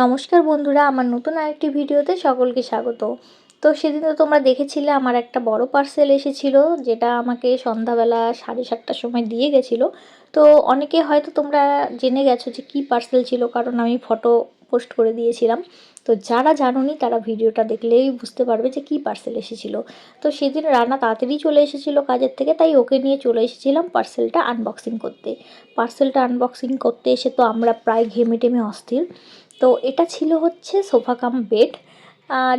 নমস্কার বন্ধুরা, আমার নতুন আরেকটি ভিডিওতে সকলকে স্বাগত। তো সেদিন তো তোমরা দেখেছিলে আমার একটা বড় পার্সেল এসেছিল, যেটা আমাকে সন্ধ্যাবেলা 7:30টার সময় দিয়ে গেছিলো। তো অনেকে হয়তো তোমরা জেনে গেছো যে কী পার্সেল ছিল, কারণ আমি ফটো পোস্ট করে দিয়েছিলাম। তো যারা জানোনি তারা ভিডিওটা দেখলেই বুঝতে পারবে যে কী পার্সেল এসেছিলো। তো সেদিন রান্না তাড়াতাড়ি চলে এসেছিলো কাজের থেকে, তাই ওকে নিয়ে চলে এসেছিলাম পার্সেলটা আনবক্সিং করতে। পার্সেলটা আনবক্সিং করতে এসে তো আমরা প্রায় ঘেমে টেমে অস্থির। তো এটা ছিল হচ্ছে সোফা কাম বেড,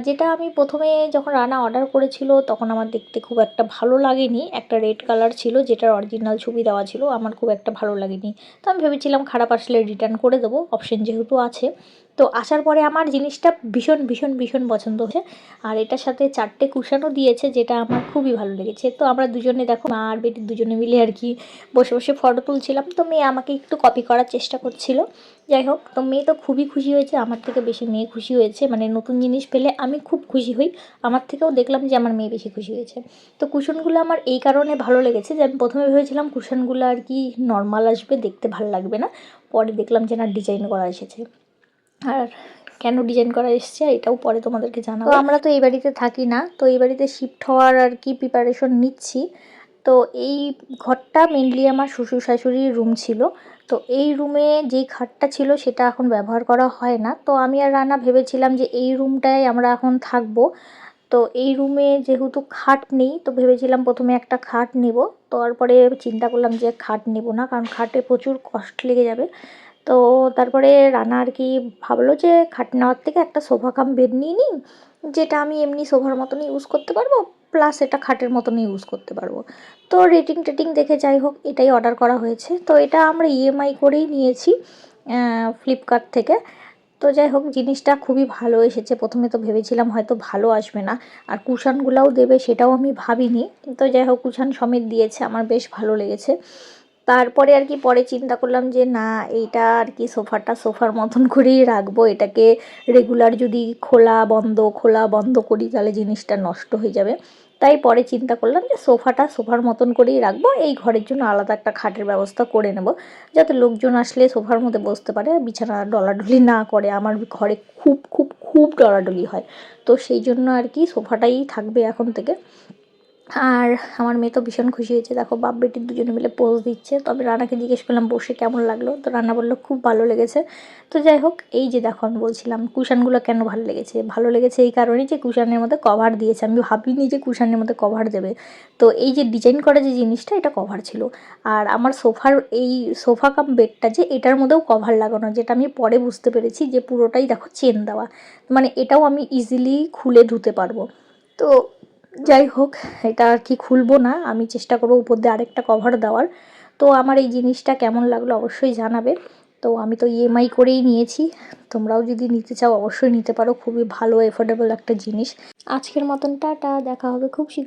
যেটা আমি প্রথমে যখন রানা অর্ডার করেছিল তখন আমার দেখতে খুব একটা ভালো লাগেনি। একটা রেড কালার ছিল, যেটার অরিজিনাল ছবি দেওয়া ছিল, আমার খুব একটা ভালো লাগেনি। তো আমি ভেবেছিলাম খারাপ আসলে রিটার্ন করে দেবো, অপশন যেহেতু আছে। তো আসার পরে আমার জিনিসটা ভীষণ ভীষণ ভীষণ পছন্দ হয়েছে। আর এটার সাথে 4টে কুশনও দিয়েছে, যেটা আমার খুবই ভালো লেগেছে। তো আমরা দুজনে দেখো, মা আর বেটি দুজনে মিলে আর কি বসে বসে ফটো তুলছিলাম। তো মেয়ে আমাকে একটু কপি করার চেষ্টা করছিল। যাই হোক, তো মেয়ে তো খুবই খুশি হয়েছে, আমার থেকে বেশি মেয়ে খুশি হয়েছে। মানে নতুন জিনিস পেলে আমি খুব খুশি হই, আমার থেকেও দেখলাম যে আমার মেয়ে বেশি খুশি হয়েছে। তো কুশনগুলো আমার এই কারণে ভালো লেগেছে যে আমি প্রথমে ভেবেছিলাম কুশনগুলো আর কি নর্মাল আসবে, দেখতে ভালো লাগবে না। পরে দেখলাম যে না, ডিজাইন করা এসেছে। আর কেন ডিজাইন করা এসছে এটাও পরে তোমাদেরকে জানাবো। তো আমরা তো এই বাড়িতে থাকি না, তো এই বাড়িতে শিফট হওয়ার আর কি প্রিপারেশন নিচ্ছি। তো এই ঘরটা মেনলি আমার শ্বশুর শাশুড়ির রুম ছিল। তো এই রুমে যেই খাটটা ছিল সেটা এখন ব্যবহার করা হয় না। তো আমি আর রানা ভেবেছিলাম যে এই রুমটায় আমরা এখন থাকবো। তো এই রুমে যেহেতু খাট নেই, তো ভেবেছিলাম প্রথমে একটা খাট নেব। তারপরে চিন্তা করলাম যে খাট নেব না, কারণ খাটে প্রচুর কষ্ট লেগে যাবে। তো তারপরে রানা আর কি ভাবলো যে খাট নেওয়ার থেকে একটা সোফা কাম বেড নিয়ে নিই, যেটা আমি এমনি সোফার মতনই ইউজ করতে পারবো, প্লাস এটা খাটের মতনই ইউজ করতে পারবো। তো রেটিং টেটিং দেখে যাই হোক এটাই অর্ডার করা হয়েছে। তো এটা আমরা ইএমআই করেই নিয়েছি ফ্লিপকার্ট থেকে। তো যাই হোক, জিনিসটা খুবই ভালো এসেছে। প্রথমে তো ভেবেছিলাম হয়তো ভালো আসবে না, আর কুশানগুলোও দেবে সেটাও আমি ভাবিনি। তো যাই হোক, কুশান সমেত দিয়েছে, আমার বেশ ভালো লেগেছে। তারপরে আর কি পরে চিন্তা করলাম যে না, এইটা আর কি সোফাটা সোফার মতন করেই রাখবো। এটাকে রেগুলার যদি খোলা বন্ধ করি তাহলে জিনিসটা নষ্ট হয়ে যাবে। তাই পরে চিন্তা করলাম যে সোফাটা সোফার মতন করেই রাখবো, এই ঘরের জন্য আলাদা একটা খাটের ব্যবস্থা করে নেব, যাতে লোকজন আসলে সোফার মধ্যে বসতে পারে, বিছানা ডলাডলি না করে। আমার ঘরে খুব খুব খুব ডলাডলি হয়, তো সেই জন্য আর কি সোফাটাই থাকবে এখন থেকে। আর আমার মেয়ে তো ভীষণ খুশি হয়েছে, দেখো বাপ বেটির দুজনে মিলে পোজ দিচ্ছে। তবে রানাকে জিজ্ঞেস করলাম বসে কেমন লাগলো, তো রান্না বললো খুব ভালো লেগেছে। তো যাই হোক, এই যে দেখো আমি বলছিলাম কুশানগুলো কেন ভালো লেগেছে এই কারণেই যে কুশানের মধ্যে কভার দিয়েছে। আমি ভাবিনি যে কুশানের মধ্যে কভার দেবে। তো এই যে ডিজাইন করা যে জিনিসটা, এটা কভার ছিল। আর আমার সোফার এই সোফা কাম বেডটা যে এটার মধ্যেও কভার লাগানো, যেটা আমি পরে বুঝতে পেরেছি যে পুরোটাই দেখো চেন দেওয়া, মানে এটাও আমি ইজিলি খুলে ধুতে পারবো। তো যাই হোক, এটা আর কি খুলবো না, আমি চেষ্টা করবো উপর দিয়ে আরেকটা কভার দেওয়ার। তো আমার এই জিনিসটা কেমন লাগলো অবশ্যই জানাবে। তো আমি তো ইএমআই করেই নিয়েছি, তোমরাও যদি নিতে চাও অবশ্যই নিতে পারো, খুবই ভালো এফোর্ডেবল একটা জিনিস। আজকের মতন টাটা, দেখা হবে খুব শীঘ্রই।